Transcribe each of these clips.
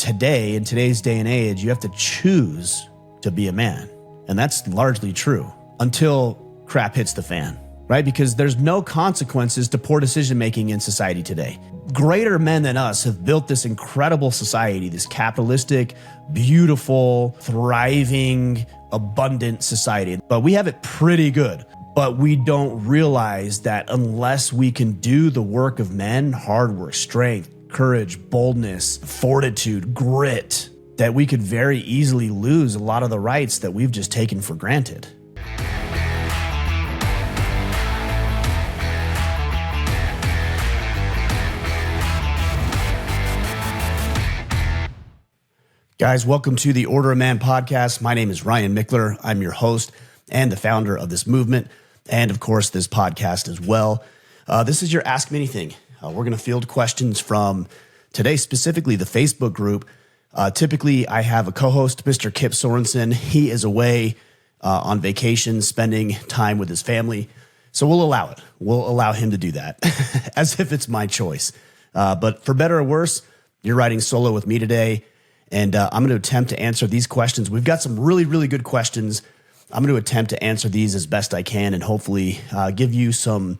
today, in today's day and age, you have to choose to be a man. And that's largely true until crap hits the fan, right? Because there's no consequences to poor decision-making in society today. Greater men than us have built this incredible society, this capitalistic, beautiful, thriving, abundant society. But we have it pretty good. But we don't realize that unless we can do the work of men, hard work, strength, courage, boldness, fortitude, grit, that we could very easily lose a lot of the rights that we've just taken for granted. Guys, welcome to the Order of Man podcast. My name is Ryan Michler. I'm your host and the founder of this movement, and of course, this podcast as well. This is your Ask Me Anything. We're going to field questions from today, specifically the Facebook group. Typically, I have a co-host, Mr. Kip Sorensen. He is away on vacation, spending time with his family. So we'll allow it. We'll allow him to do that as if it's my choice. But for better or worse, you're riding solo with me today. And I'm going to attempt to answer these questions. We've got some really, really good questions. I'm going to attempt to answer these as best I can and hopefully give you some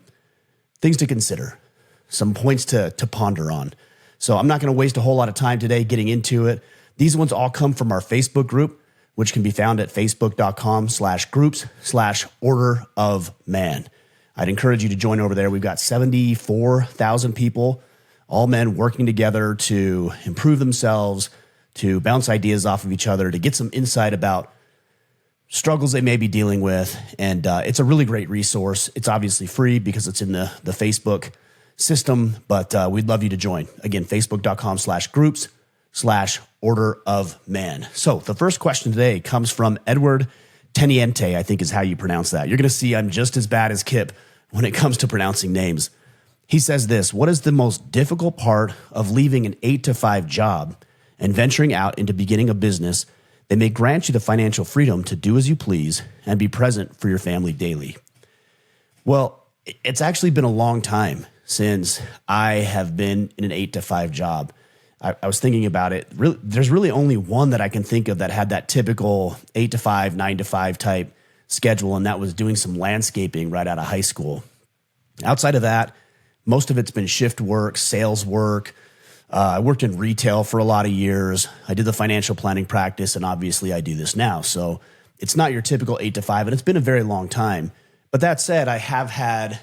things to consider, some points to ponder on. So I'm not going to waste a whole lot of time today getting into it. These ones all come from our Facebook group, which can be found at facebook.com/groups/Order of Man. I'd encourage you to join over there. We've got 74,000 people, all men working together to improve themselves, to bounce ideas off of each other, to get some insight about struggles they may be dealing with. And it's a really great resource. It's obviously free because it's in the Facebook system, but we'd love you to join. Again, facebook.com/groups/Order of Man. So the first question today comes from Edward Teniente, I think is how you pronounce that. You're going to see I'm just as bad as Kip when it comes to pronouncing names. He says this: what is the most difficult part of leaving an 8-to-5 job and venturing out into beginning a business that may grant you the financial freedom to do as you please and be present for your family daily? Well, it's actually been a long time since I have been in an 8-to-5 job. I was thinking about it. There's really only one that I can think of that had that typical 8-to-5, 9-to-5 type schedule, and that was doing some landscaping right out of high school. Outside of that, most of it's been shift work, sales work. I worked in retail for a lot of years. I did the financial planning practice, and obviously I do this now. So it's not your typical 8-to-5, and it's been a very long time. But that said, I have had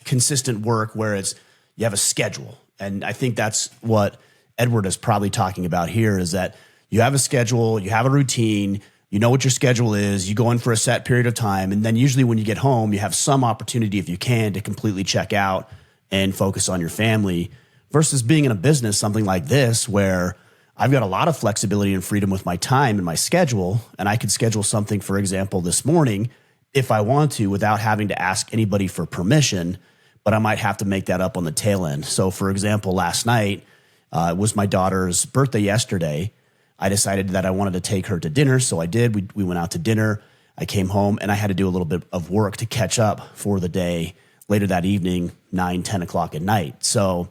consistent work where you have a schedule. And I think that's what Edward is probably talking about here, is that you have a schedule, you have a routine, you know what your schedule is, you go in for a set period of time, and then usually when you get home, you have some opportunity, if you can, to completely check out and focus on your family. Versus being in a business, something like this, where I've got a lot of flexibility and freedom with my time and my schedule, and I could schedule something, for example, this morning if I want to without having to ask anybody for permission, but I might have to make that up on the tail end. So, for example, last night it was my daughter's birthday yesterday. I decided that I wanted to take her to dinner, so I did. We went out to dinner. I came home, and I had to do a little bit of work to catch up for the day later that evening, 9, 10 o'clock at night. So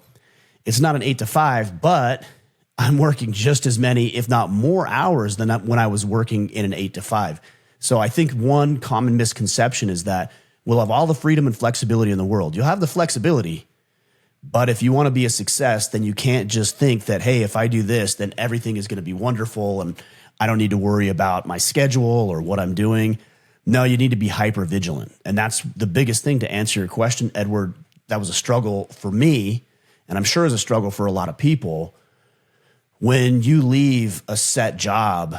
it's not an 8-to-5, but I'm working just as many, if not more hours than when I was working in an 8-to-5. So I think one common misconception is that we'll have all the freedom and flexibility in the world. You'll have the flexibility, but if you want to be a success, then you can't just think that, hey, if I do this, then everything is going to be wonderful and I don't need to worry about my schedule or what I'm doing. No, you need to be hyper vigilant. And that's the biggest thing to answer your question, Edward. That was a struggle for me, and I'm sure it's a struggle for a lot of people. When you leave a set job,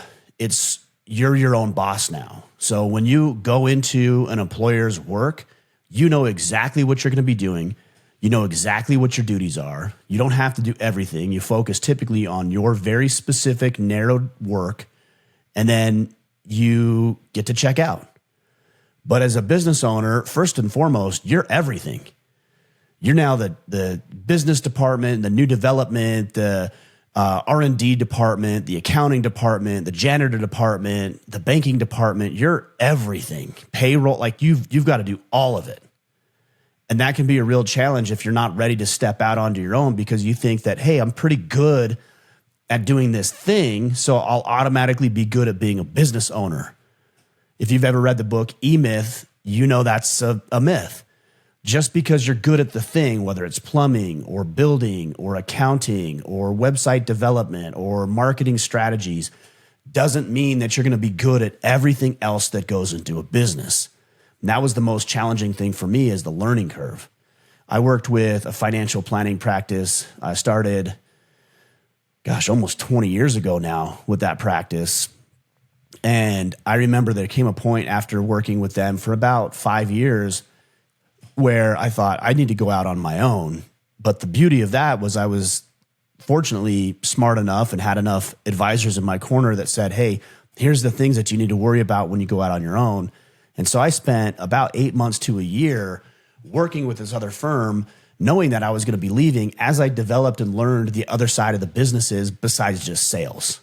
you're your own boss now. So when you go into an employer's work, you know exactly what you're going to be doing. You know exactly what your duties are. You don't have to do everything. You focus typically on your very specific, narrowed work, and then you get to check out. But as a business owner, first and foremost, you're everything. You're now the business department, the new development, the R&D department, the accounting department, the janitor department, the banking department. You're everything. Payroll, like you've got to do all of it. And that can be a real challenge if you're not ready to step out onto your own because you think that, hey, I'm pretty good at doing this thing, so I'll automatically be good at being a business owner. If you've ever read the book E-Myth, you know that's a myth. Just because you're good at the thing, whether it's plumbing or building or accounting or website development or marketing strategies, doesn't mean that you're going to be good at everything else that goes into a business. And that was the most challenging thing for me, is the learning curve. I worked with a financial planning practice. I started, almost 20 years ago now with that practice. And I remember there came a point after working with them for about 5 years where I thought I need to go out on my own. But the beauty of that was I was fortunately smart enough and had enough advisors in my corner that said, hey, here's the things that you need to worry about when you go out on your own. And so I spent about 8 months to a year working with this other firm, knowing that I was going to be leaving as I developed and learned the other side of the businesses besides just sales.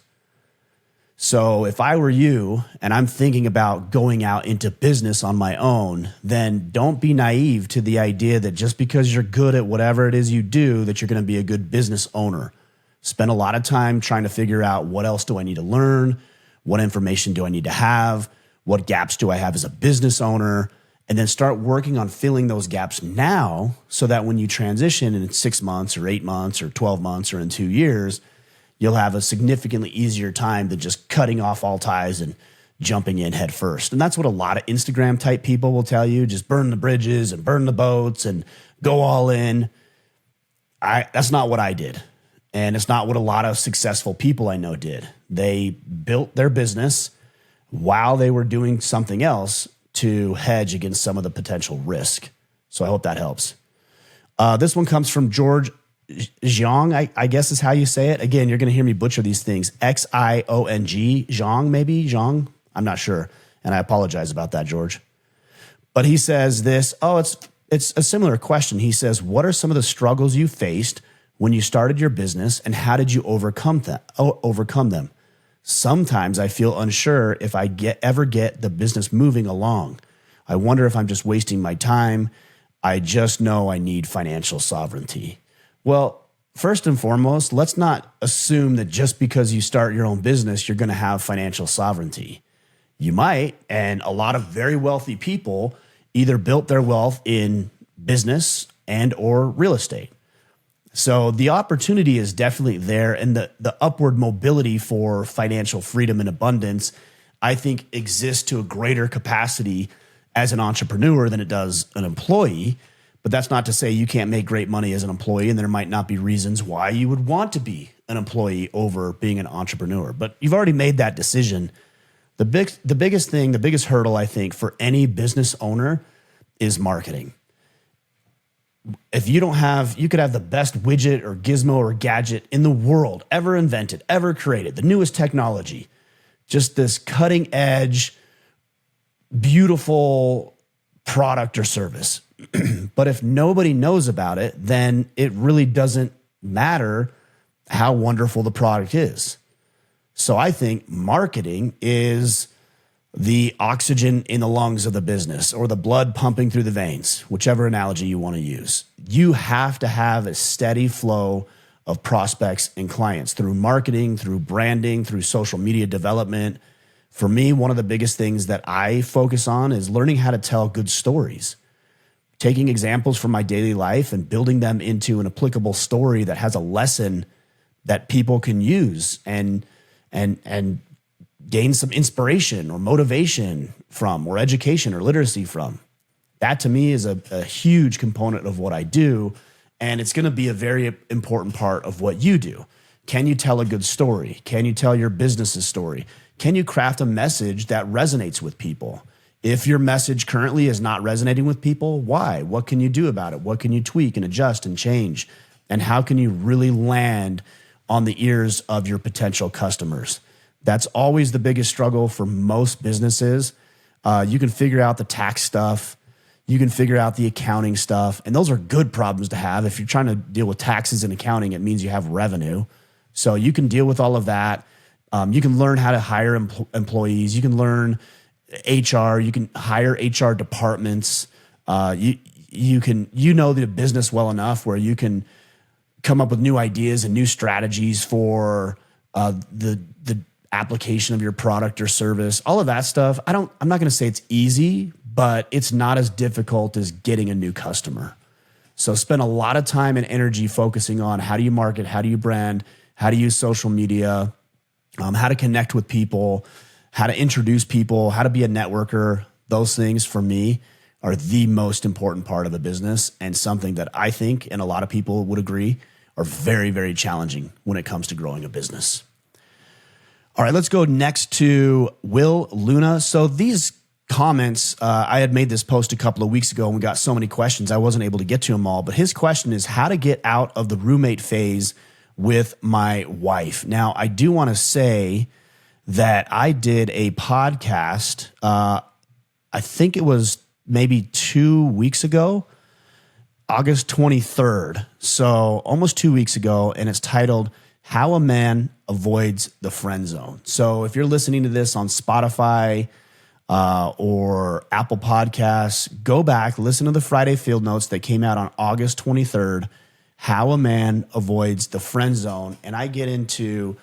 So if I were you and I'm thinking about going out into business on my own, then don't be naive to the idea that just because you're good at whatever it is you do, that you're going to be a good business owner. Spend a lot of time trying to figure out, what else do I need to learn? What information do I need to have? What gaps do I have as a business owner? And then start working on filling those gaps now, so that when you transition in 6 months or 8 months or 12 months or in 2 years, you'll have a significantly easier time than just cutting off all ties and jumping in head first. And that's what a lot of Instagram type people will tell you: just burn the bridges and burn the boats and go all in. That's not what I did. And it's not what a lot of successful people I know did. They built their business while they were doing something else to hedge against some of the potential risk. So I hope that helps. This one comes from George Zhang, I guess is how you say it. Again, you're going to hear me butcher these things. Xiong, Zhang, maybe? Zhang? I'm not sure. And I apologize about that, George. But he says this. It's a similar question. He says, what are some of the struggles you faced when you started your business, and how did you overcome them? Sometimes I feel unsure if I ever get the business moving along. I wonder if I'm just wasting my time. I just know I need financial sovereignty. Well, first and foremost, let's not assume that just because you start your own business, you're going to have financial sovereignty. You might, and a lot of very wealthy people either built their wealth in business and or real estate. So the opportunity is definitely there, and the upward mobility for financial freedom and abundance, I think, exists to a greater capacity as an entrepreneur than it does an employee. But that's not to say you can't make great money as an employee, and there might not be reasons why you would want to be an employee over being an entrepreneur. But you've already made that decision. The biggest hurdle, I think, for any business owner is marketing. If you could have the best widget or gizmo or gadget in the world ever invented, ever created, the newest technology, just this cutting edge, beautiful product or service. But if nobody knows about it, then it really doesn't matter how wonderful the product is. So I think marketing is the oxygen in the lungs of the business, or the blood pumping through the veins, whichever analogy you want to use. You have to have a steady flow of prospects and clients through marketing, through branding, through social media development. For me, one of the biggest things that I focus on is learning how to tell good stories. Taking examples from my daily life and building them into an applicable story that has a lesson that people can use and gain some inspiration or motivation from, or education or literacy from. That to me is a huge component of what I do, and it's going to be a very important part of what you do. Can you tell a good story? Can you tell your business's story? Can you craft a message that resonates with people? If your message currently is not resonating with people, why? What can you do about it? What can you tweak and adjust and change? And how can you really land on the ears of your potential customers? That's always the biggest struggle for most businesses. You can figure out the tax stuff. You can figure out the accounting stuff. And those are good problems to have. If you're trying to deal with taxes and accounting, it means you have revenue. So you can deal with all of that. You can learn how to hire employees. You can learn HR. You can hire HR departments. You know the business well enough where you can come up with new ideas and new strategies for the application of your product or service, all of that stuff. I'm not going to say it's easy, but it's not as difficult as getting a new customer. So spend a lot of time and energy focusing on how do you market, how do you brand, how to use social media, how to connect with people, how to introduce people, how to be a networker. Those things for me are the most important part of a business, and something that I think, and a lot of people would agree, are very, very challenging when it comes to growing a business. All right, let's go next to Will Luna. So these comments, I had made this post a couple of weeks ago and we got so many questions, I wasn't able to get to them all. But his question is how to get out of the roommate phase with my wife. Now, I do want to say that I did a podcast, I think it was maybe 2 weeks ago, August 23rd. So almost 2 weeks ago. And it's titled, How a Man Avoids the Friend Zone. So if you're listening to this on Spotify or Apple Podcasts, go back, listen to the Friday Field Notes that came out on August 23rd, How a Man Avoids the Friend Zone. And I get into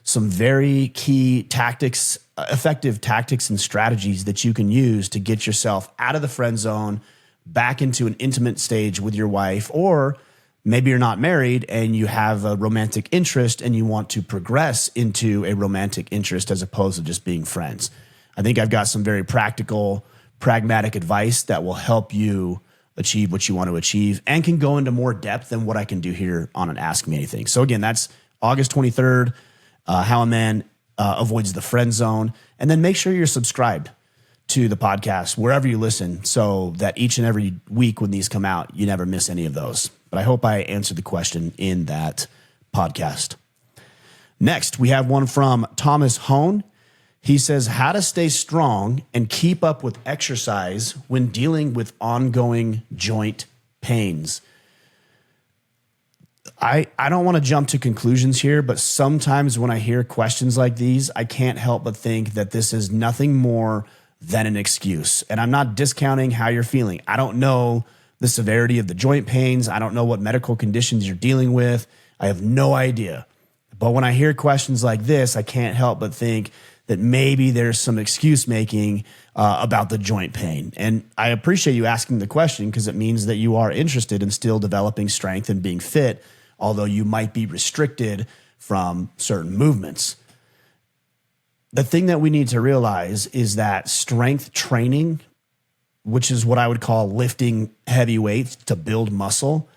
some very key tactics, effective tactics and strategies that you can use to get yourself out of the friend zone, back into an intimate stage with your wife, or maybe you're not married and you have a romantic interest and you want to progress into a romantic interest as opposed to just being friends. I think I've got some very practical, pragmatic advice that will help you achieve what you want to achieve and can go into more depth than what I can do here on an Ask Me Anything. So again, that's August 23rd, How a Man Avoids the Friend Zone. And then make sure you're subscribed to the podcast wherever you listen so that each and every week when these come out, you never miss any of those. But I hope I answered the question in that podcast. Next, we have one from Thomas Hone. He says, how to stay strong and keep up with exercise when dealing with ongoing joint pains. I don't want to jump to conclusions here, but sometimes when I hear questions like these, I can't help but think that this is nothing more than an excuse. And I'm not discounting how you're feeling. I don't know the severity of the joint pains. I don't know what medical conditions you're dealing with. I have no idea. But when I hear questions like this, I can't help but think that maybe there's some excuse making about the joint pain. And I appreciate you asking the question because it means that you are interested in still developing strength and being fit, although you might be restricted from certain movements. The thing that we need to realize is that strength training, which is what I would call lifting heavy weights to build muscle,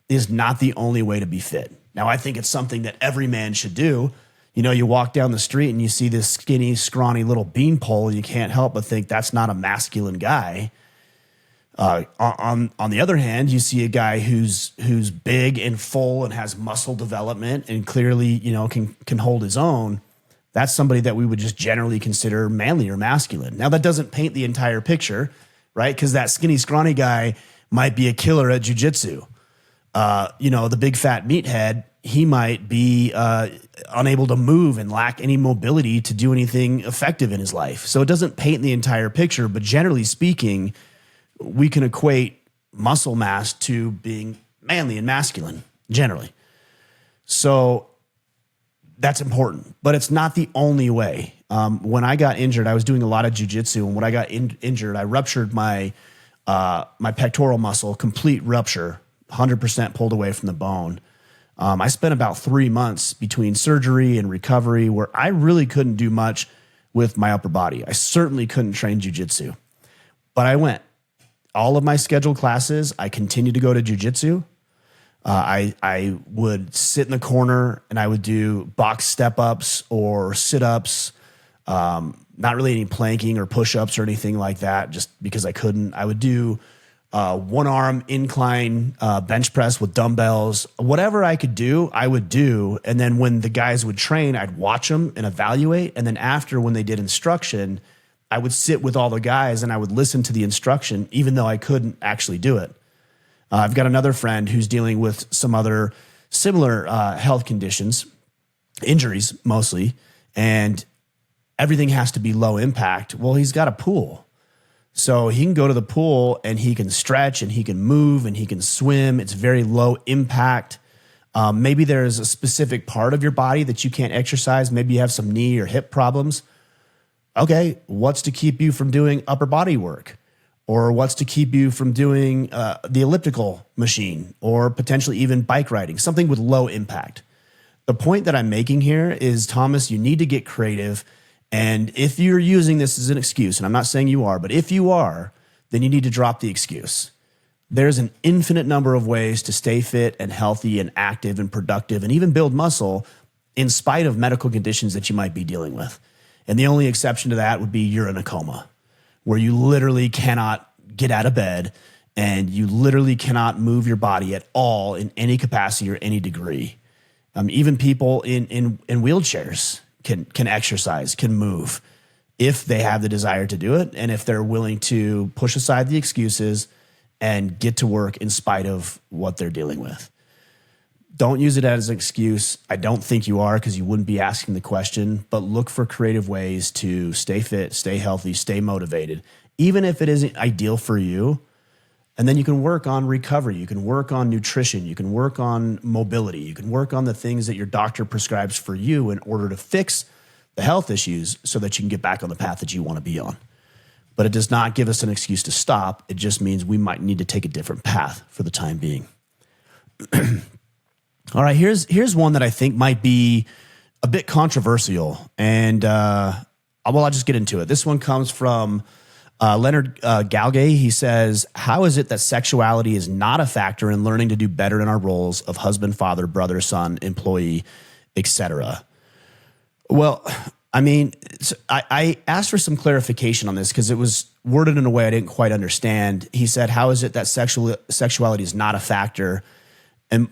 is not the only way to be fit. Now, I think it's something that every man should do. You know, you walk down the street and you see this skinny, scrawny little beanpole, you can't help but think that's not a masculine guy. On the other hand, you see a guy who's big and full and has muscle development and clearly, you know, can hold his own. That's somebody that we would just generally consider manly or masculine. Now, that doesn't paint the entire picture, right? Because that skinny, scrawny guy might be a killer at jujitsu. You know, the big fat meathead, he might be unable to move and lack any mobility to do anything effective in his life. So it doesn't paint the entire picture, but generally speaking, we can equate muscle mass to being manly and masculine, generally. So that's important, but it's not the only way. When I got injured, I was doing a lot of jujitsu, and when I got injured, I ruptured my pectoral muscle, complete rupture, 100% pulled away from the bone. I spent about 3 months between surgery and recovery where I really couldn't do much with my upper body. I certainly couldn't train jujitsu, but I went. All of my scheduled classes, I continued to go to jujitsu. I would sit in the corner and I would do box step-ups or sit-ups, not really any planking or push-ups or anything like that, just because I couldn't. I would do one-arm incline bench press with dumbbells. Whatever I could do, I would do. And then when the guys would train, I'd watch them and evaluate. And then after, when they did instruction, I would sit with all the guys and I would listen to the instruction, even though I couldn't actually do it. I've got another friend who's dealing with some other similar health conditions, injuries mostly, and everything has to be low impact. Well, he's got a pool. So he can go to the pool and he can stretch and he can move and he can swim. It's very low impact. Maybe there's a specific part of your body that you can't exercise. Maybe you have some knee or hip problems. Okay, what's to keep you from doing upper body work? Or what's to keep you from doing the elliptical machine or potentially even bike riding, something with low impact? The point that I'm making here is, Thomas, you need to get creative. And if you're using this as an excuse, and I'm not saying you are, but if you are, then you need to drop the excuse. There's an infinite number of ways to stay fit and healthy and active and productive and even build muscle in spite of medical conditions that you might be dealing with. And the only exception to that would be you're in a coma, where you literally cannot get out of bed and you literally cannot move your body at all in any capacity or any degree. Even people in wheelchairs can exercise, can move if they have the desire to do it and if they're willing to push aside the excuses and get to work in spite of what they're dealing with. Don't use it as an excuse. I don't think you are, because you wouldn't be asking the question, but look for creative ways to stay fit, stay healthy, stay motivated, even if it isn't ideal for you. And then you can work on recovery. You can work on nutrition. You can work on mobility. You can work on the things that your doctor prescribes for you in order to fix the health issues so that you can get back on the path that you want to be on. But it does not give us an excuse to stop. It just means we might need to take a different path for the time being. All right, here's one that I think might be a bit controversial, and I'll just get into it. This one comes from Leonard Galgay. He says, how is it that sexuality is not a factor in learning to do better in our roles of husband, father, brother, son, employee, etc.? Well, I mean, I asked for some clarification on this because it was worded in a way I didn't quite understand. He said, how is it that sexuality is not a factor? And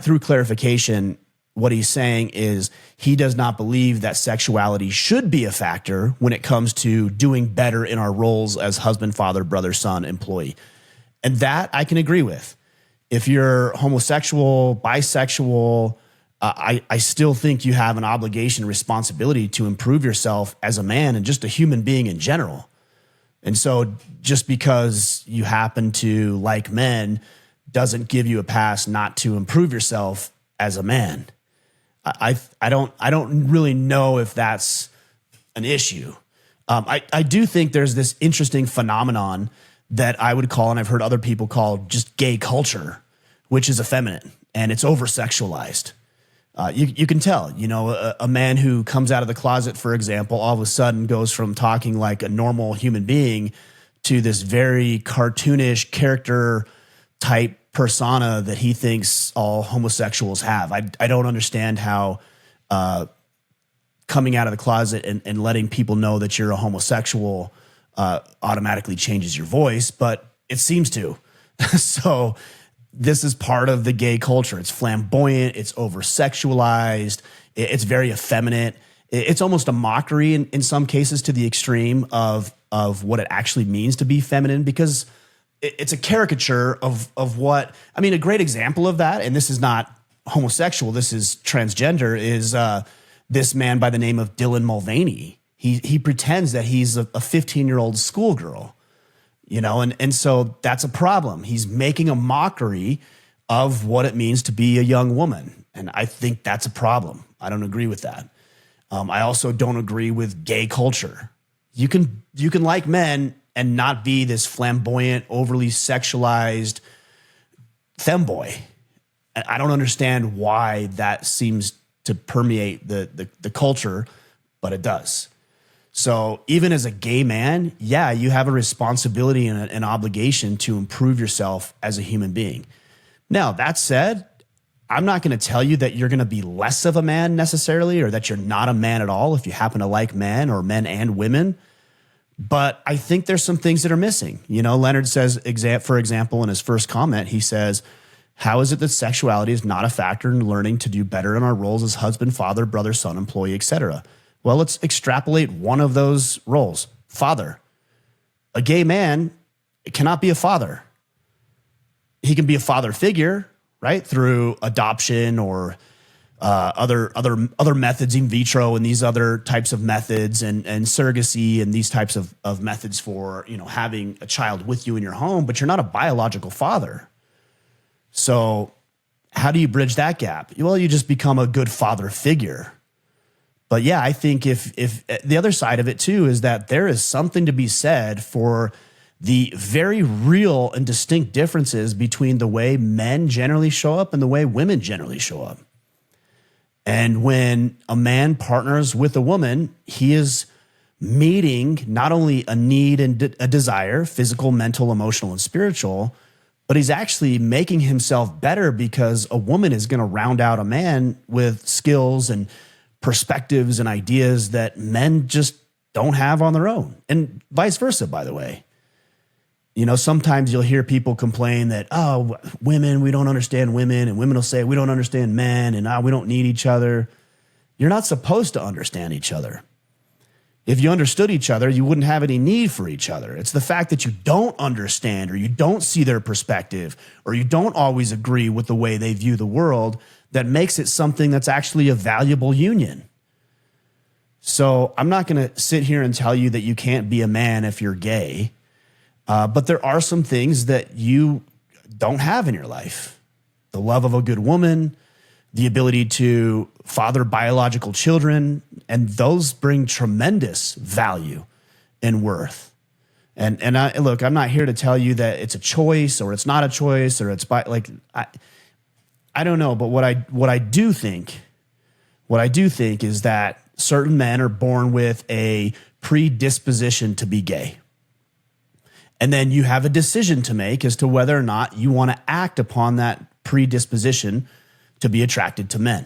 through clarification, what he's saying is he does not believe that sexuality should be a factor when it comes to doing better in our roles as husband, father, brother, son, employee. And that I can agree with. If you're homosexual, bisexual, I still think you have an obligation and responsibility to improve yourself as a man and just a human being in general. And so just because you happen to like men doesn't give you a pass not to improve yourself as a man. I don't really know if that's an issue. I do think there's this interesting phenomenon that I would call, and I've heard other people call, just gay culture, which is effeminate and it's over-sexualized. You can tell, a man who comes out of the closet, for example, all of a sudden goes from talking like a normal human being to this very cartoonish character type persona that he thinks all homosexuals have. I don't understand how coming out of the closet and letting people know that you're a homosexual automatically changes your voice, but it seems to. So this is part of the gay culture. It's flamboyant. It's over-sexualized. It's very effeminate. It's almost a mockery in some cases to the extreme of what it actually means to be feminine, because it's a caricature of what, I mean, a great example of that, and this is not homosexual, this is transgender, is this man by the name of Dylan Mulvaney. He pretends that he's a 15-year-old schoolgirl, and so that's a problem. He's making a mockery of what it means to be a young woman, and I think that's a problem. I don't agree with that. I also don't agree with gay culture. You can like men and not be this flamboyant, overly sexualized femboy. I don't understand why that seems to permeate the culture, but it does. So even as a gay man, yeah, you have a responsibility and an obligation to improve yourself as a human being. Now, that said, I'm not going to tell you that you're going to be less of a man necessarily, or that you're not a man at all if you happen to like men or men and women. But I think there's some things that are missing. Leonard says, for example, in his first comment, he says, how is it that sexuality is not a factor in learning to do better in our roles as husband, father, brother, son, employee, etc.? Well, let's extrapolate one of those roles. Father. A gay man cannot be a father. He can be a father figure, right? Through adoption or other methods, in vitro, and these other types of methods, and surrogacy, and these types of methods for having a child with you in your home, but you're not a biological father. So how do you bridge that gap? Well, you just become a good father figure. But yeah, I think if the other side of it too is that there is something to be said for the very real and distinct differences between the way men generally show up and the way women generally show up. And when a man partners with a woman, he is meeting not only a need and a desire, physical, mental, emotional, and spiritual, but he's actually making himself better because a woman is going to round out a man with skills and perspectives and ideas that men just don't have on their own. And vice versa, by the way. You know, sometimes you'll hear people complain that, oh, women, we don't understand women. And women will say, we don't understand men. And we don't need each other. You're not supposed to understand each other. If you understood each other, you wouldn't have any need for each other. It's the fact that you don't understand or you don't see their perspective or you don't always agree with the way they view the world that makes it something that's actually a valuable union. So I'm not going to sit here and tell you that you can't be a man if you're gay. But there are some things that you don't have in your life. The love of a good woman, the ability to father biological children, and those bring tremendous value and worth. And look, I'm not here to tell you that it's a choice or it's not a choice or it's I don't know. But what I do think is that certain men are born with a predisposition to be gay. And then you have a decision to make as to whether or not you want to act upon that predisposition to be attracted to men.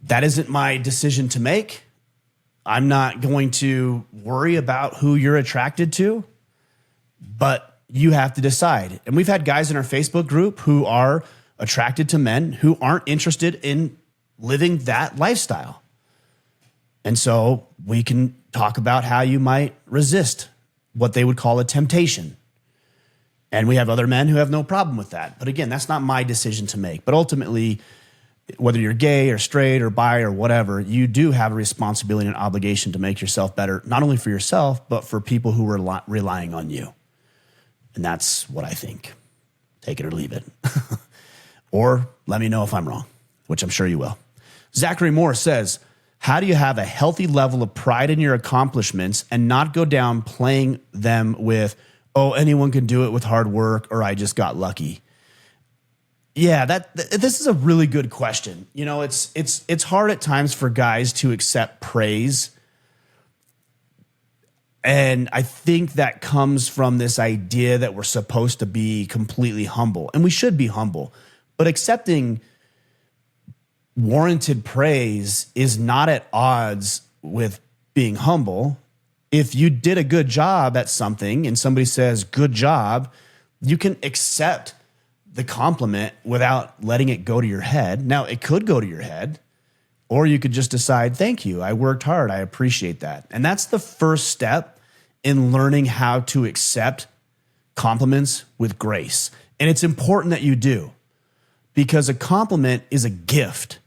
That isn't my decision to make. I'm not going to worry about who you're attracted to, but you have to decide. And we've had guys in our Facebook group who are attracted to men who aren't interested in living that lifestyle. And so we can talk about how you might resist what they would call a temptation. And we have other men who have no problem with that. But again, that's not my decision to make. But ultimately, whether you're gay or straight or bi or whatever, you do have a responsibility and obligation to make yourself better, not only for yourself, but for people who are relying on you. And that's what I think. Take it or leave it. Or let me know if I'm wrong, which I'm sure you will. Zachary Moore says, how do you have a healthy level of pride in your accomplishments and not go down playing them with, oh, anyone can do it with hard work, or I just got lucky? Yeah, this is a really good question. You know, it's hard at times for guys to accept praise. And I think that comes from this idea that we're supposed to be completely humble, and we should be humble. But accepting warranted praise is not at odds with being humble. If you did a good job at something and somebody says, good job, you can accept the compliment without letting it go to your head. Now, it could go to your head, or you could just decide, thank you, I worked hard, I appreciate that. And that's the first step in learning how to accept compliments with grace. And it's important that you do, because a compliment is a gift.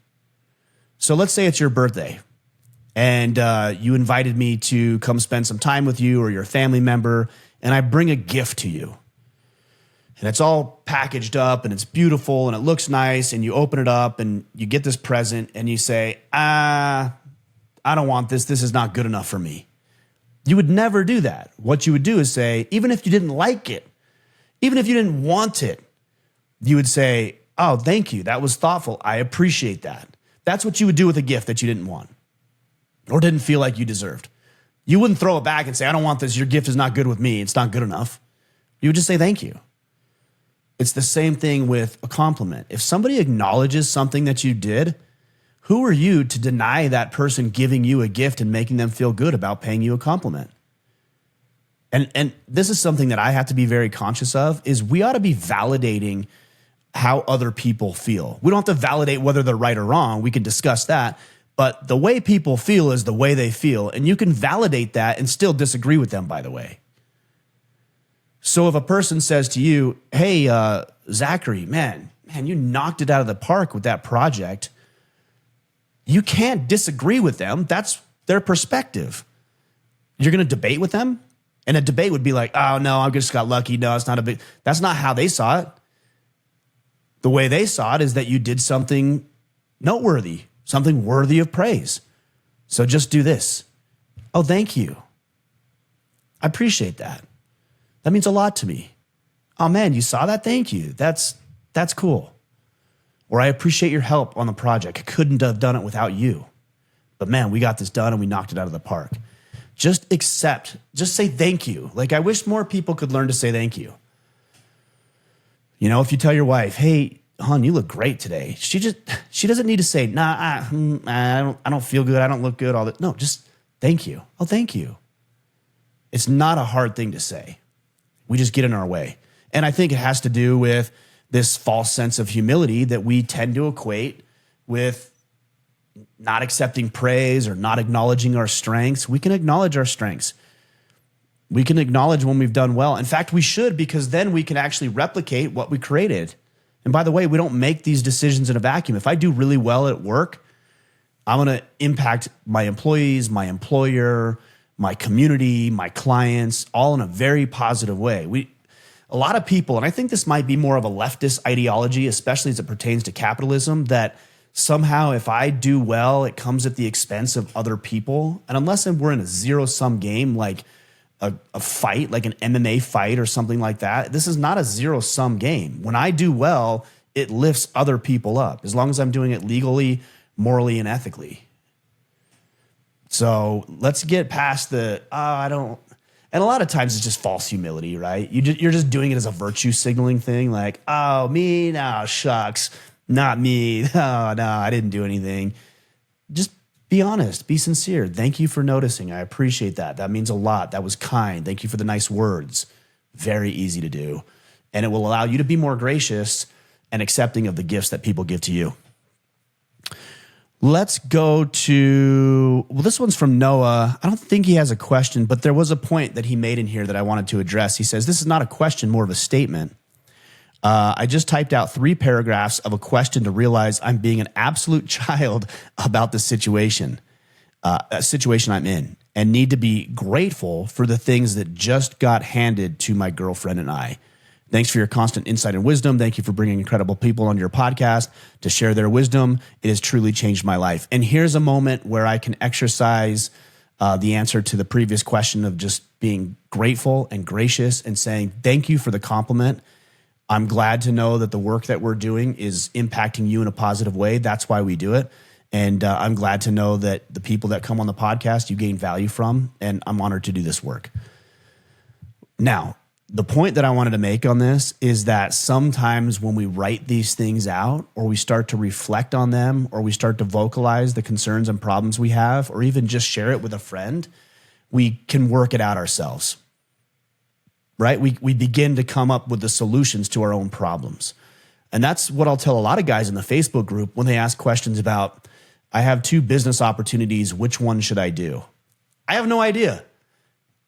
So let's say it's your birthday and you invited me to come spend some time with you or your family member, and I bring a gift to you. And it's all packaged up and it's beautiful and it looks nice, and you open it up and you get this present and you say, I don't want this. This is not good enough for me. You would never do that. What you would do is say, even if you didn't like it, even if you didn't want it, you would say, oh, thank you. That was thoughtful. I appreciate that. That's what you would do with a gift that you didn't want or didn't feel like you deserved. You wouldn't throw it back and say, I don't want this. Your gift is not good with me. It's not good enough. You would just say, thank you. It's the same thing with a compliment. If somebody acknowledges something that you did, who are you to deny that person giving you a gift and making them feel good about paying you a compliment? And this is something that I have to be very conscious of, is we ought to be validating how other people feel. We don't have to validate whether they're right or wrong. We can discuss that. But the way people feel is the way they feel. And you can validate that and still disagree with them, by the way. So if a person says to you, hey, Zachary, man, you knocked it out of the park with that project, you can't disagree with them. That's their perspective. You're going to debate with them? And a debate would be like, oh, no, I just got lucky. No, it's not a big. That's not how they saw it. The way they saw it is that you did something noteworthy, something worthy of praise. So just do this. Oh, thank you. I appreciate that. That means a lot to me. Oh man, you saw that? Thank you. That's cool. Or I appreciate your help on the project. I couldn't have done it without you. But man, we got this done and we knocked it out of the park. Just accept, just say thank you. Like, I wish more people could learn to say thank you. You know, if you tell your wife, hey, hon, you look great today. She doesn't need to say, nah, I don't feel good. I don't look good. All that. No, just thank you. Oh, thank you. It's not a hard thing to say. We just get in our way. And I think it has to do with this false sense of humility that we tend to equate with not accepting praise or not acknowledging our strengths. We can acknowledge our strengths. We can acknowledge when we've done well. In fact, we should, because then we can actually replicate what we created. And by the way, we don't make these decisions in a vacuum. If I do really well at work, I'm going to impact my employees, my employer, my community, my clients, all in a very positive way. A lot of people, and I think this might be more of a leftist ideology, especially as it pertains to capitalism, that somehow if I do well, it comes at the expense of other people. And unless we're in a zero-sum game, like a fight, like an MMA fight or something like that, this is not a zero-sum game. When I do well, it lifts other people up, as long as I'm doing it legally, morally, and ethically. So let's get past I don't. And a lot of times it's just false humility, right? You're just doing it as a virtue signaling thing, like, oh, me? No, shucks, not me. No, I didn't do anything. Just be honest, be sincere. Thank you for noticing. I appreciate that. That means a lot. That was kind. Thank you for the nice words. Very easy to do. And it will allow you to be more gracious and accepting of the gifts that people give to you. Let's go to, this one's from Noah. I don't think he has a question, but there was a point that he made in here that I wanted to address. He says, this is not a question, more of a statement. I just typed out 3 paragraphs of a question to realize I'm being an absolute child about the situation I'm in, and need to be grateful for the things that just got handed to my girlfriend and I. Thanks for your constant insight and wisdom. Thank you for bringing incredible people on your podcast to share their wisdom. It has truly changed my life. And here's a moment where I can exercise the answer to the previous question of just being grateful and gracious and saying, thank you for the compliment. I'm glad to know that the work that we're doing is impacting you in a positive way. That's why we do it. And I'm glad to know that the people that come on the podcast, you gain value from, and I'm honored to do this work. Now, the point that I wanted to make on this is that sometimes when we write these things out, or we start to reflect on them, or we start to vocalize the concerns and problems we have, or even just share it with a friend, we can work it out ourselves, right? We begin to come up with the solutions to our own problems. And that's what I'll tell a lot of guys in the Facebook group when they ask questions about, I have 2 business opportunities, which one should I do? I have no idea.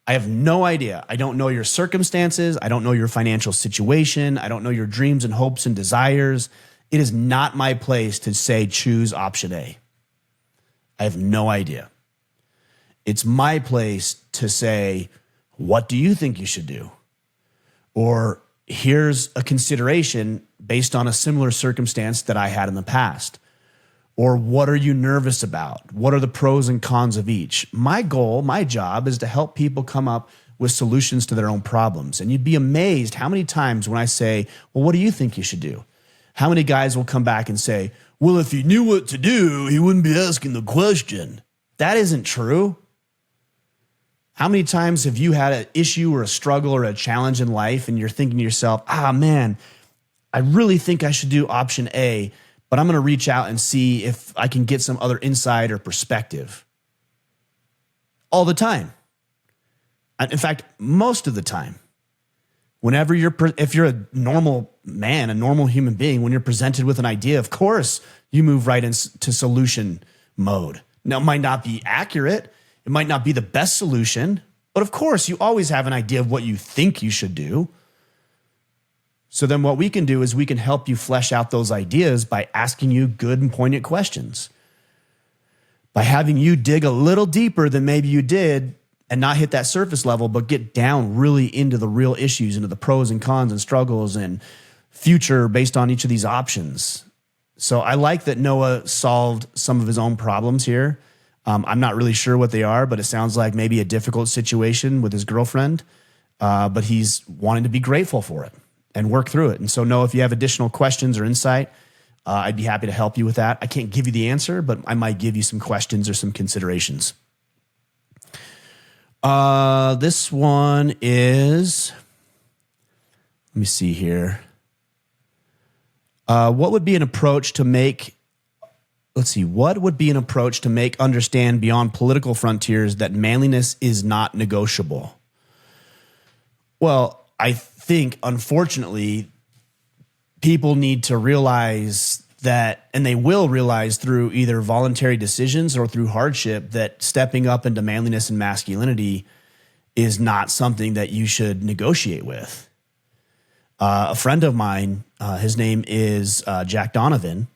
I have no idea. I don't know your circumstances. I don't know your financial situation. I don't know your dreams and hopes and desires. It is not my place to say, choose option A. I have no idea. It's my place to say, what do you think you should do? Or here's a consideration based on a similar circumstance that I had in the past. Or what are you nervous about? What are the pros and cons of each? My goal, my job is to help people come up with solutions to their own problems. And you'd be amazed how many times when I say, well, what do you think you should do? How many guys will come back and say, well, if he knew what to do, he wouldn't be asking the question. That isn't true. How many times have you had an issue or a struggle or a challenge in life and you're thinking to yourself, man, I really think I should do option A, but I'm going to reach out and see if I can get some other insight or perspective. All the time. In fact, most of the time. Whenever if you're a normal man, a normal human being, when you're presented with an idea, of course, you move right into solution mode. Now, it might not be accurate. It might not be the best solution, but of course, you always have an idea of what you think you should do. So then what we can do is we can help you flesh out those ideas by asking you good and poignant questions. By having you dig a little deeper than maybe you did and not hit that surface level, but get down really into the real issues, into the pros and cons and struggles and future based on each of these options. So I like that Noah solved some of his own problems here. I'm not really sure what they are, but it sounds like maybe a difficult situation with his girlfriend, but he's wanting to be grateful for it and work through it. And so Noah, if you have additional questions or insight, I'd be happy to help you with that. I can't give you the answer, but I might give you some questions or some considerations. This one is, let me see here. What would be an approach to make understand beyond political frontiers that manliness is not negotiable? Well, I think, unfortunately, people need to realize that, and they will realize through either voluntary decisions or through hardship, that stepping up into manliness and masculinity is not something that you should negotiate with. A friend of mine, his name is Jack Donovan.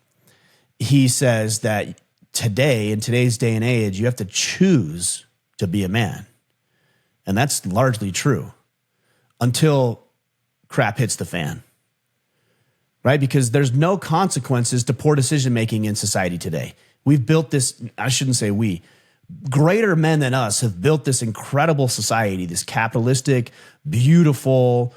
He says that today, in today's day and age, you have to choose to be a man. And that's largely true until crap hits the fan, right? Because there's no consequences to poor decision-making in society today. We've built this, I shouldn't say we, greater men than us have built this incredible society, this capitalistic, beautiful,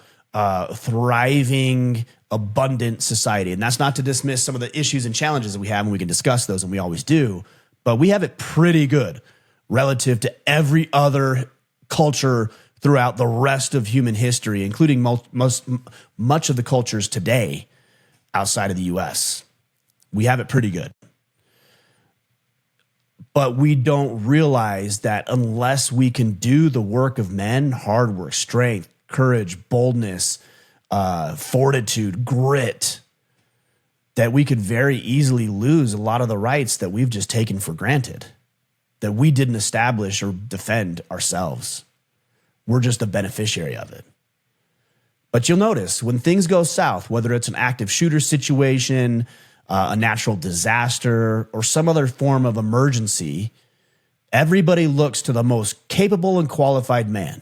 thriving, abundant society. And that's not to dismiss some of the issues and challenges that we have, and we can discuss those, and we always do. But we have it pretty good relative to every other culture throughout the rest of human history, including much of the cultures today outside of the US. We have it pretty good. But we don't realize that unless we can do the work of men, hard work, strength, courage, boldness, fortitude, grit, that we could very easily lose a lot of the rights that we've just taken for granted, that we didn't establish or defend ourselves. We're just a beneficiary of it. But you'll notice when things go south, whether it's an active shooter situation, a natural disaster, or some other form of emergency, everybody looks to the most capable and qualified man.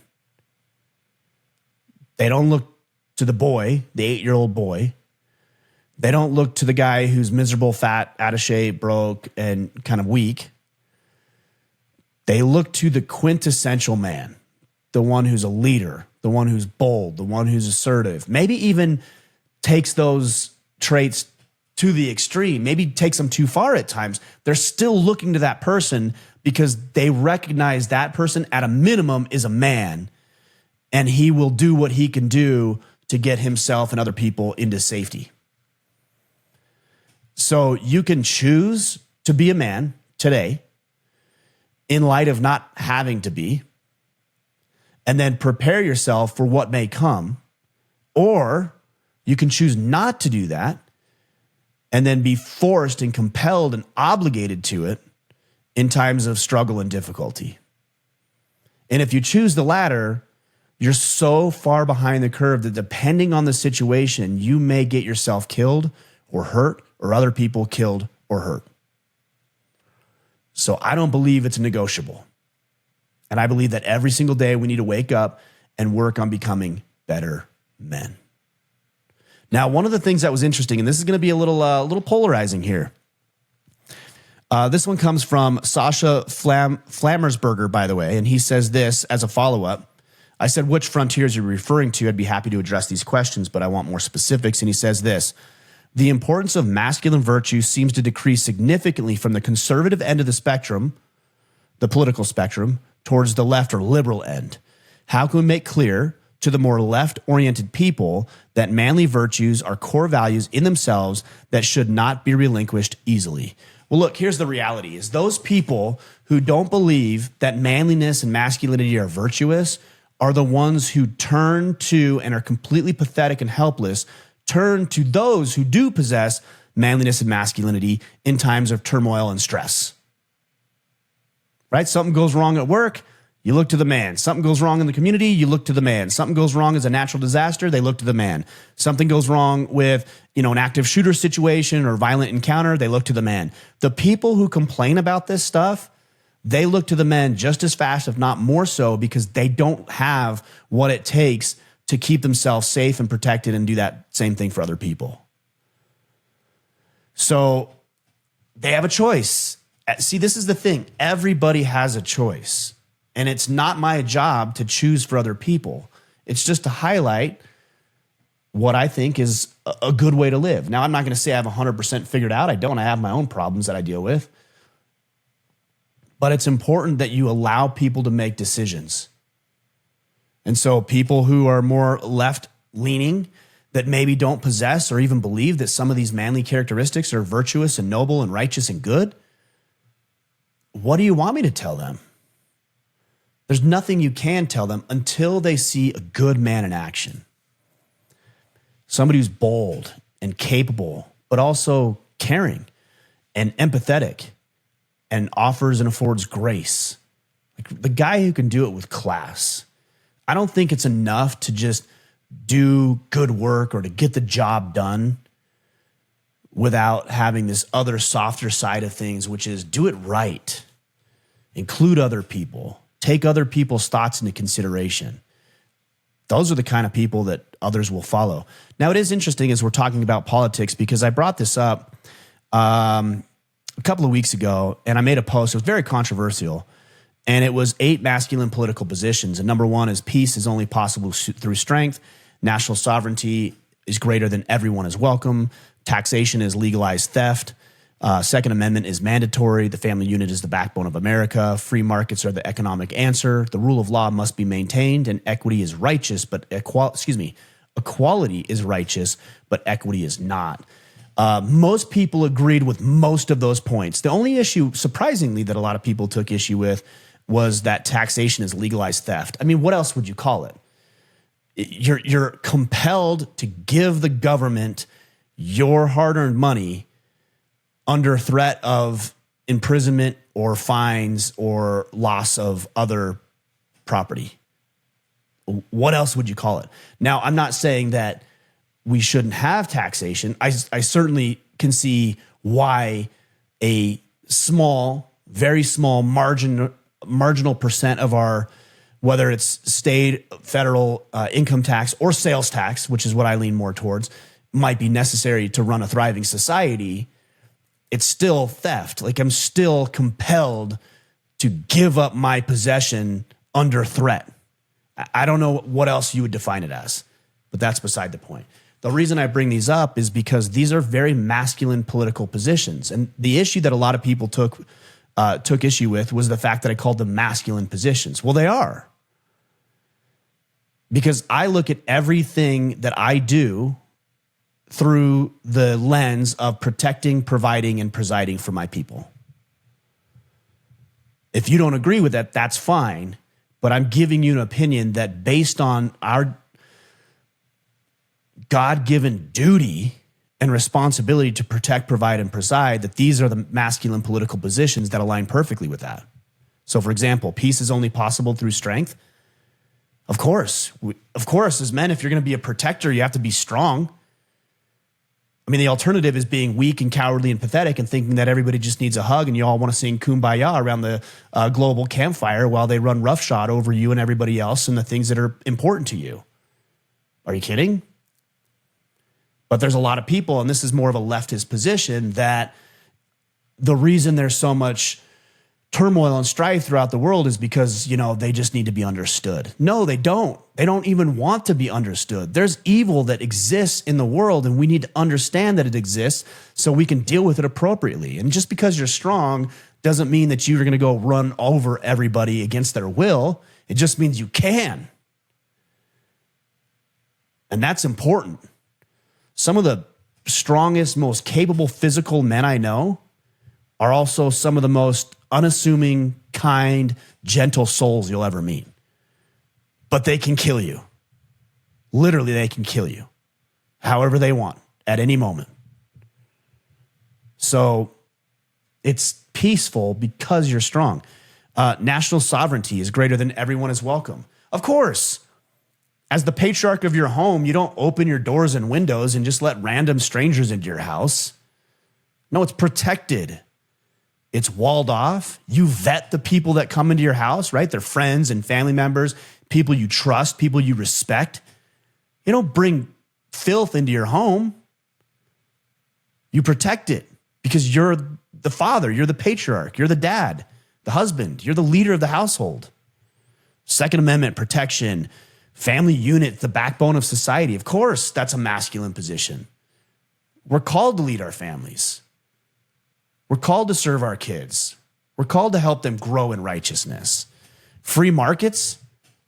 They don't look to the boy, the 8-year-old boy. They don't look to the guy who's miserable, fat, out of shape, broke, and kind of weak. They look to the quintessential man, the one who's a leader, the one who's bold, the one who's assertive, maybe even takes those traits to the extreme, maybe takes them too far at times. They're still looking to that person because they recognize that person at a minimum is a man, and he will do what he can do to get himself and other people into safety. So you can choose to be a man today in light of not having to be, and then prepare yourself for what may come. Or you can choose not to do that and then be forced and compelled and obligated to it in times of struggle and difficulty. And if you choose the latter, you're so far behind the curve that depending on the situation, you may get yourself killed or hurt, or other people killed or hurt. So I don't believe it's negotiable. And I believe that every single day we need to wake up and work on becoming better men. Now, one of the things that was interesting, and this is going to be a little polarizing here. This one comes from Sasha Flammersberger, by the way, and he says this as a follow-up. I said, which frontiers are you referring to? I'd be happy to address these questions, but I want more specifics. And he says this: the importance of masculine virtue seems to decrease significantly from the conservative end of the spectrum, the political spectrum, towards the left or liberal end. How can we make clear to the more left-oriented people that manly virtues are core values in themselves that should not be relinquished easily? Well, look, here's the reality: is those people who don't believe that manliness and masculinity are virtuous are the ones who turn to and are completely pathetic and helpless, turn to those who do possess manliness and masculinity in times of turmoil and stress. Right? Something goes wrong at work, you look to the man. Something goes wrong in the community, you look to the man. Something goes wrong as a natural disaster, they look to the man. Something goes wrong with, an active shooter situation or violent encounter, they look to the man. The people who complain about this stuff, they look to the men just as fast, if not more so, because they don't have what it takes to keep themselves safe and protected and do that same thing for other people. So they have a choice. See, this is the thing. Everybody has a choice. And it's not my job to choose for other people. It's just to highlight what I think is a good way to live. Now, I'm not going to say I have 100% figured out. I don't. I have my own problems that I deal with. But it's important that you allow people to make decisions. And so people who are more left-leaning, that maybe don't possess or even believe that some of these manly characteristics are virtuous and noble and righteous and good, what do you want me to tell them? There's nothing you can tell them until they see a good man in action. Somebody who's bold and capable, but also caring and empathetic and offers and affords grace. Like the guy who can do it with class. I don't think it's enough to just do good work or to get the job done without having this other softer side of things, which is do it right. Include other people. Take other people's thoughts into consideration. Those are the kind of people that others will follow. Now, it is interesting as we're talking about politics because I brought this up a couple of weeks ago and I made a post. It was very controversial. And it was 8 masculine political positions. And number 1 is peace is only possible through strength. National sovereignty is greater than everyone is welcome. Taxation is legalized theft. Second Amendment is mandatory. The family unit is the backbone of America. Free markets are the economic answer. The rule of law must be maintained, and equity is righteous, but equality is righteous, but equity is not. Most people agreed with most of those points. The only issue, surprisingly, that a lot of people took issue with was that taxation is legalized theft. I mean, what else would you call it? You're compelled to give the government your hard-earned money under threat of imprisonment or fines or loss of other property. What else would you call it? Now, I'm not saying that we shouldn't have taxation. I certainly can see why a small, very small marginal percent of our, whether it's state, federal income tax or sales tax, which is what I lean more towards, might be necessary to run a thriving society. It's still theft. Like I'm still compelled to give up my possession under threat. I don't know what else you would define it as, but that's beside the point. The reason I bring these up is because these are very masculine political positions. And the issue that a lot of people took issue with was the fact that I called them masculine positions. Well, they are. Because I look at everything that I do through the lens of protecting, providing, and presiding for my people. If you don't agree with that, that's fine. But I'm giving you an opinion that based on our God-given duty and responsibility to protect, provide, and preside, that these are the masculine political positions that align perfectly with that. So, for example, peace is only possible through strength. Of course, as men, if you're going to be a protector, you have to be strong. I mean, the alternative is being weak and cowardly and pathetic and thinking that everybody just needs a hug and you all want to sing Kumbaya around the global campfire while they run roughshod over you and everybody else and the things that are important to you. Are you kidding? But there's a lot of people, and this is more of a leftist position, that the reason there's so much turmoil and strife throughout the world is because, they just need to be understood. No, they don't. They don't even want to be understood. There's evil that exists in the world, and we need to understand that it exists so we can deal with it appropriately. And just because you're strong doesn't mean that you're going to go run over everybody against their will. It just means you can. And that's important. Some of the strongest, most capable physical men I know are also some of the most unassuming, kind, gentle souls you'll ever meet. But they can kill you. Literally, they can kill you however they want at any moment. So it's peaceful because you're strong. National sovereignty is greater than everyone is welcome. Of course. As the patriarch of your home, you don't open your doors and windows and just let random strangers into your house. No, it's protected. It's walled off. You vet the people that come into your house, right? They're friends and family members, people you trust, people you respect. You don't bring filth into your home. You protect it because you're the father, you're the patriarch, you're the dad, the husband, you're the leader of the household. Second Amendment protection, family unit, the backbone of society. Of course, that's a masculine position. We're called to lead our families. We're called to serve our kids. We're called to help them grow in righteousness. Free markets,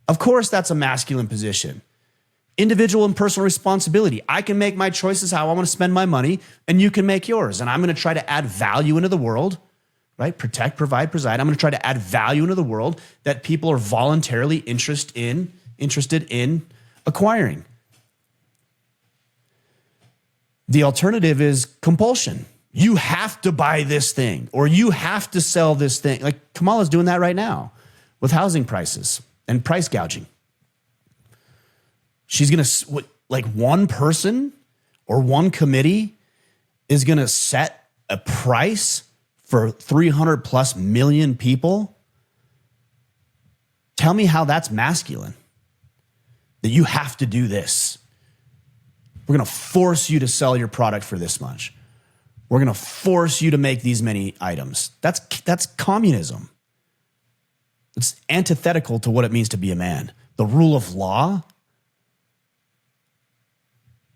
of course, that's a masculine position. Individual and personal responsibility. I can make my choices how I want to spend my money, and you can make yours. And I'm going to try to add value into the world, right? Protect, provide, preside. I'm going to try to add value into the world that people are voluntarily interested in acquiring. The alternative is compulsion. You have to buy this thing, or you have to sell this thing. Like Kamala's doing that right now with housing prices and price gouging. She's going to, like one person or one committee is going to set a price for 300 plus million people. Tell me how that's masculine, that you have to do this. We're going to force you to sell your product for this much. We're going to force you to make these many items. That's communism. It's antithetical to what it means to be a man. The rule of law,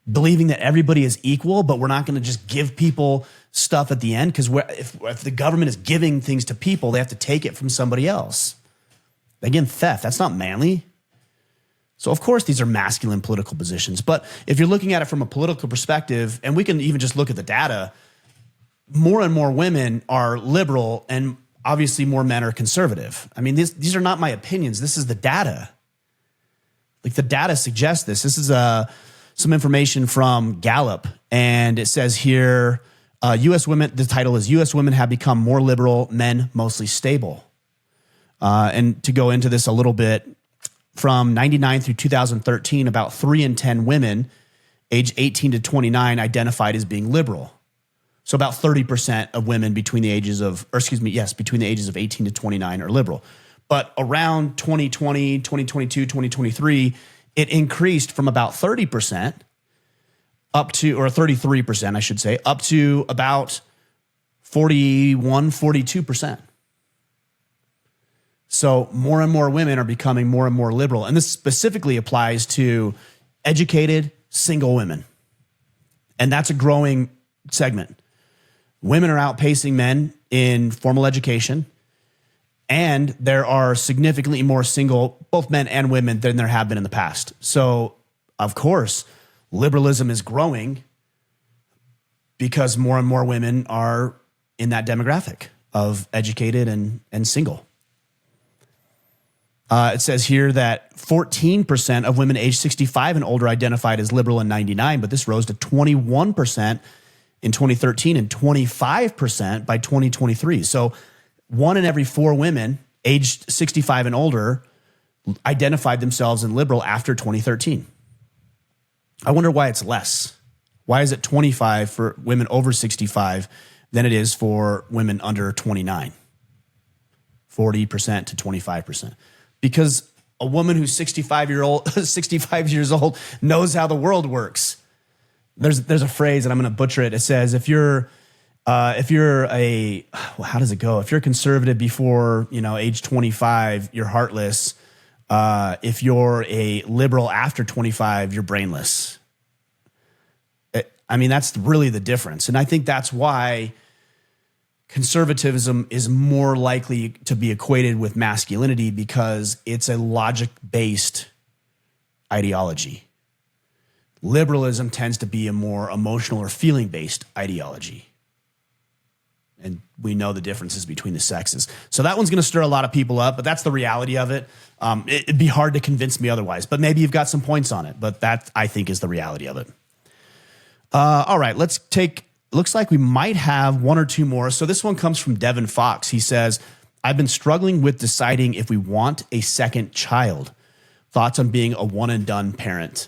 believing that everybody is equal, but we're not going to just give people stuff at the end, because if the government is giving things to people, they have to take it from somebody else. Again, theft, that's not manly. So of course, these are masculine political positions. But if you're looking at it from a political perspective, and we can even just look at the data, more and more women are liberal, and obviously more men are conservative. I mean, these are not my opinions. This is the data. Like the data suggests this. This is some information from Gallup, and it says here, U.S. women, the title is U.S. women have become more liberal, men mostly stable. And to go into this a little bit, from 99 through 2013, about 3 in 10 women aged 18 to 29 identified as being liberal. So about 30% of women between the ages of 18 to 29 are liberal. But around 2020, 2022, 2023, it increased from about 30% up to, or 33%, I should say, up to about 41, 42%. So more and more women are becoming more and more liberal. And this specifically applies to educated, single women. And that's a growing segment. Women are outpacing men in formal education, and there are significantly more single, both men and women, than there have been in the past. So, of course, liberalism is growing because more and more women are in that demographic of educated and single. It says here that 14% of women aged 65 and older identified as liberal in 99, but this rose to 21% in 2013 and 25% by 2023. So 1 in every 4 women aged 65 and older identified themselves in liberal after 2013. I wonder why it's less. Why is it 25 for women over 65 than it is for women under 29? 40% to 25%. Because a woman who's 65 years old knows how the world works. There's a phrase, and I'm going to butcher it. It says, if you're how does it go? If you're conservative before, age 25, you're heartless. If you're a liberal after 25, you're brainless. That's really the difference. And I think that's why conservatism is more likely to be equated with masculinity, because it's a logic-based ideology. Liberalism tends to be a more emotional or feeling-based ideology. And we know the differences between the sexes. So that one's going to stir a lot of people up, but that's the reality of it. It'd be hard to convince me otherwise, but maybe you've got some points on it. But that, I think, is the reality of it. All right, looks like we might have 1 or 2 more. So this one comes from Devin Fox. He says, I've been struggling with deciding if we want a second child. Thoughts on being a one-and-done parent?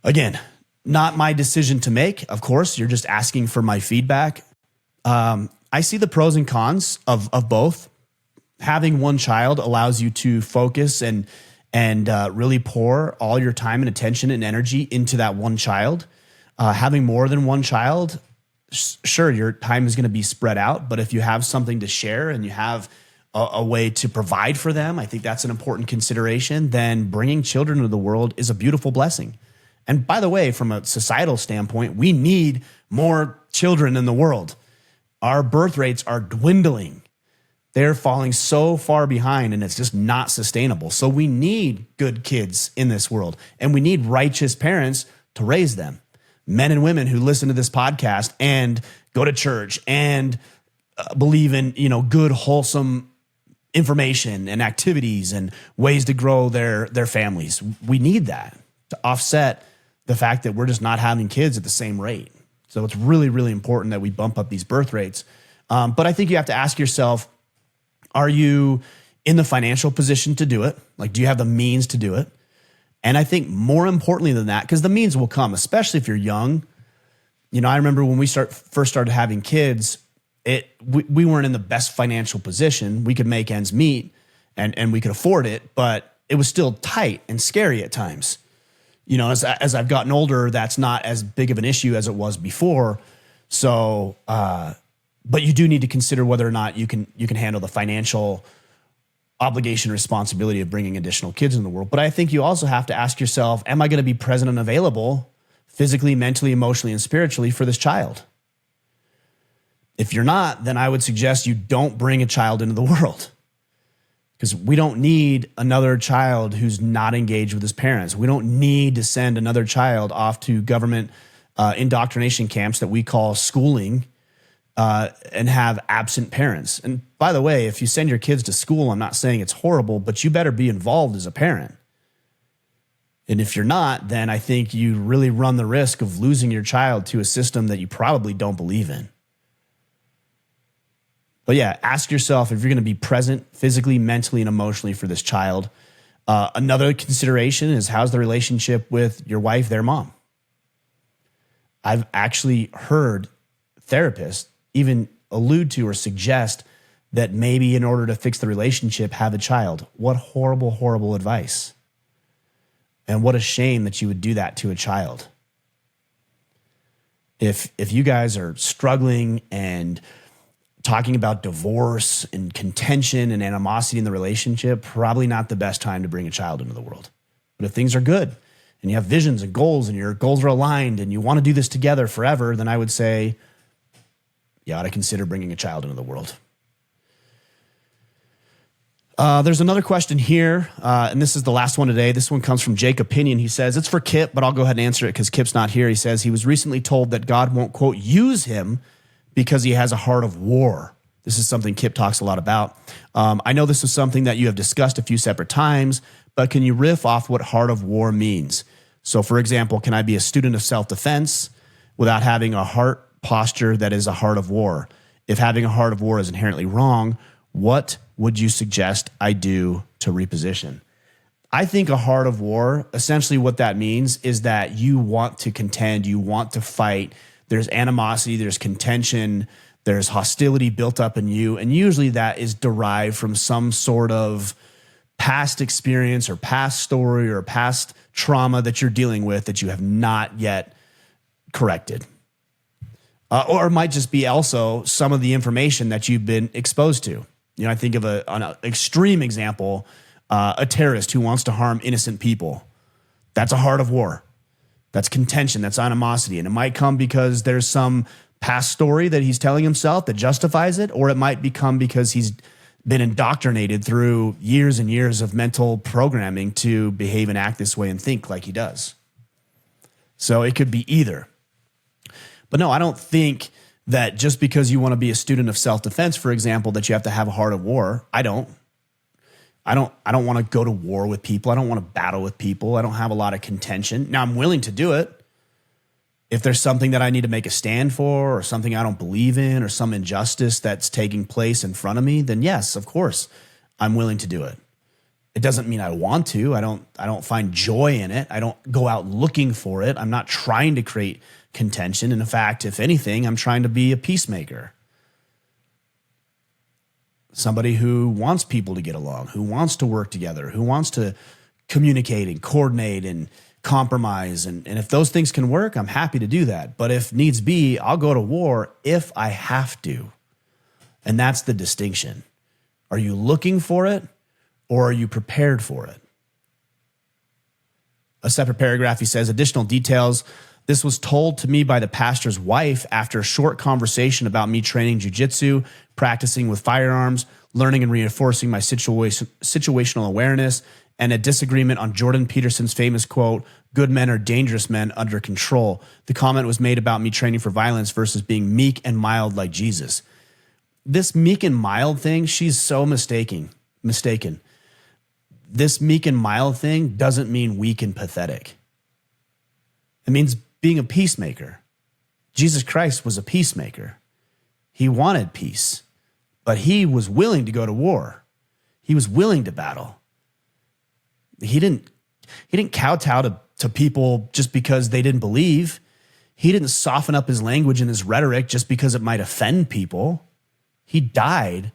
Again, not my decision to make. Of course, you're just asking for my feedback. I see the pros and cons of both. Having one child allows you to focus and and really pour all your time and attention and energy into that one child. Having more than one child, sure, your time is going to be spread out, but if you have something to share and you have a way to provide for them, I think that's an important consideration. Then bringing children into the world is a beautiful blessing. And by the way, from a societal standpoint, we need more children in the world. Our birth rates are dwindling. They're falling so far behind, and it's just not sustainable. So we need good kids in this world, and we need righteous parents to raise them. Men and women who listen to this podcast and go to church and believe in, good, wholesome information and activities and ways to grow their families. We need that to offset the fact that we're just not having kids at the same rate. So it's really, really important that we bump up these birth rates. But I think you have to ask yourself, are you in the financial position to do it? Like, do you have the means to do it? And I think more importantly than that, because the means will come, especially if you're young. I remember when we first started having kids, we weren't in the best financial position. We could make ends meet and we could afford it, but it was still tight and scary at times. As I've gotten older, that's not as big of an issue as it was before. So, but you do need to consider whether or not you can handle the financial obligation, responsibility of bringing additional kids in the world. But I think you also have to ask yourself, am I going to be present and available physically, mentally, emotionally, and spiritually for this child? If you're not, then I would suggest you don't bring a child into the world, because we don't need another child who's not engaged with his parents. We don't need to send another child off to government indoctrination camps that we call schooling and have absent parents. And by the way, if you send your kids to school, I'm not saying it's horrible, but you better be involved as a parent. And if you're not, then I think you really run the risk of losing your child to a system that you probably don't believe in. But yeah, ask yourself if you're going to be present physically, mentally, and emotionally for this child. Another consideration is, how's the relationship with your wife, their mom? I've actually heard therapists even allude to or suggest that maybe in order to fix the relationship, have a child. What horrible, horrible advice. And what a shame that you would do that to a child. If you guys are struggling and talking about divorce and contention and animosity in the relationship, probably not the best time to bring a child into the world. But if things are good and you have visions and goals and your goals are aligned and you want to do this together forever, then I would say you ought to consider bringing a child into the world. There's another question here, and this is the last one today. This one comes from Jake Opinion. He says, it's for Kip, but I'll go ahead and answer it because Kip's not here. He says he was recently told that God won't, quote, use him because he has a heart of war. This is something Kip talks a lot about. I know this is something that you have discussed a few separate times, but can you riff off what heart of war means? So, for example, can I be a student of self-defense without having a heart posture that is a heart of war? If having a heart of war is inherently wrong, what would you suggest I do to reposition? I think a heart of war, essentially what that means is that you want to contend, you want to fight. There's animosity, there's contention, there's hostility built up in you. And usually that is derived from some sort of past experience or past story or past trauma that you're dealing with that you have not yet corrected. Or it might just be also some of the information that you've been exposed to. I think of an extreme example, a terrorist who wants to harm innocent people. That's a heart of war. That's contention. That's animosity. And it might come because there's some past story that he's telling himself that justifies it, or it might become because he's been indoctrinated through years and years of mental programming to behave and act this way and think like he does. So it could be either. But no, I don't think that just because you want to be a student of self-defense, for example, that you have to have a heart of war. I don't want to go to war with people. I don't want to battle with people. I don't have a lot of contention. Now, I'm willing to do it. If there's something that I need to make a stand for or something I don't believe in or some injustice that's taking place in front of me, then yes, of course, I'm willing to do it. It doesn't mean I want to. I don't find joy in it. I don't go out looking for it. I'm not trying to create contention. And in fact, if anything, I'm trying to be a peacemaker. Somebody who wants people to get along, who wants to work together, who wants to communicating, coordinate, and compromise. And if those things can work, I'm happy to do that. But if needs be, I'll go to war if I have to. And that's the distinction. Are you looking for it, or are you prepared for it? A separate paragraph, he says, additional details. This was told to me by the pastor's wife after a short conversation about me training jiu-jitsu, practicing with firearms, learning and reinforcing my situational awareness, and a disagreement on Jordan Peterson's famous quote, "Good men are dangerous men under control." The comment was made about me training for violence versus being meek and mild like Jesus. This meek and mild thing, she's so mistaken. This meek and mild thing doesn't mean weak and pathetic. It means being a peacemaker. Jesus Christ was a peacemaker. He wanted peace, but he was willing to go to war. He was willing to battle. He didn't kowtow to people just because they didn't believe. He didn't soften up his language and his rhetoric just because it might offend people. He died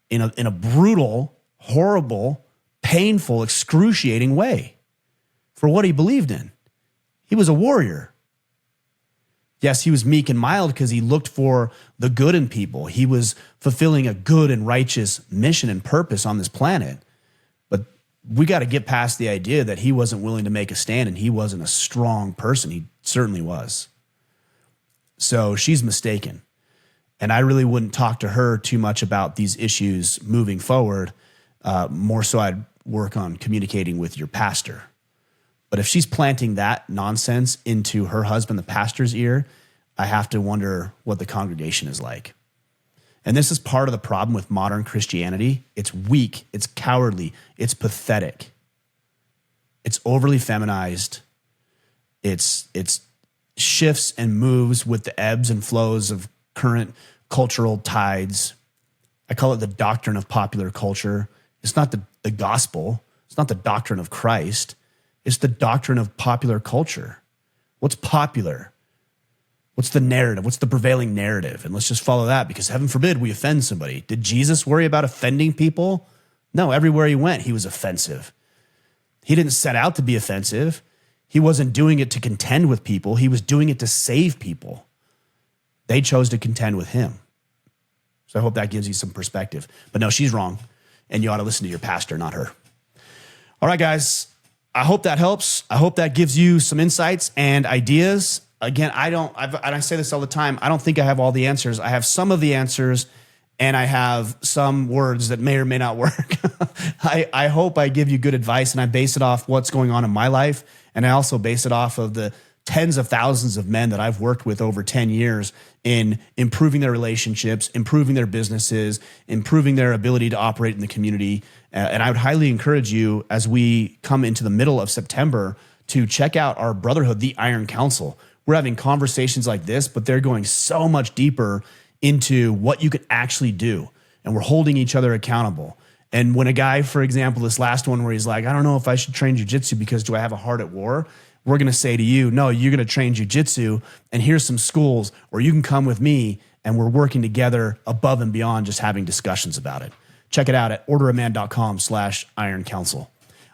in a brutal, horrible, painful, excruciating way for what he believed in. He was a warrior. Yes, he was meek and mild because he looked for the good in people. He was fulfilling a good and righteous mission and purpose on this planet. But we got to get past the idea that he wasn't willing to make a stand and he wasn't a strong person. He certainly was. So she's mistaken. And I really wouldn't talk to her too much about these issues moving forward. More so I'd work on communicating with your pastor. But if she's planting that nonsense into her husband, the pastor's ear, I have to wonder what the congregation is like. And this is part of the problem with modern Christianity. It's weak, it's cowardly, it's pathetic. It's overly feminized. It's shifts and moves with the ebbs and flows of current cultural tides. I call it the doctrine of popular culture. It's not the gospel. It's not the doctrine of Christ. It's the doctrine of popular culture. What's popular? What's the narrative? What's the prevailing narrative? And let's just follow that, because heaven forbid we offend somebody. Did Jesus worry about offending people? No, everywhere he went, he was offensive. He didn't set out to be offensive. He wasn't doing it to contend with people. He was doing it to save people. They chose to contend with him. So I hope that gives you some perspective. But no, she's wrong. And you ought to listen to your pastor, not her. All right, guys. I hope that helps. I hope that gives you some insights and ideas. Again, I say this all the time. I don't think I have all the answers. I have some of the answers, and I have some words that may or may not work. I hope I give you good advice, and I base it off what's going on in my life. And I also base it off of the tens of thousands of men that I've worked with over 10 years in improving their relationships, improving their businesses, improving their ability to operate in the community. And I would highly encourage you, as we come into the middle of September, to check out our brotherhood, the Iron Council. We're having conversations like this, but they're going so much deeper into what you can actually do. And we're holding each other accountable. And when a guy, for example, this last one where he's like, I don't know if I should train jiu-jitsu because do I have a heart at war? We're going to say to you, no, you're going to train jiu-jitsu, and here's some schools, or you can come with me, and we're working together above and beyond just having discussions about it. Check it out at orderaman.com/Iron Council.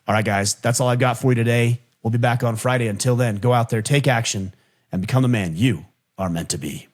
All right, guys, that's all I've got for you today. We'll be back on Friday. Until then, go out there, take action, and become the man you are meant to be.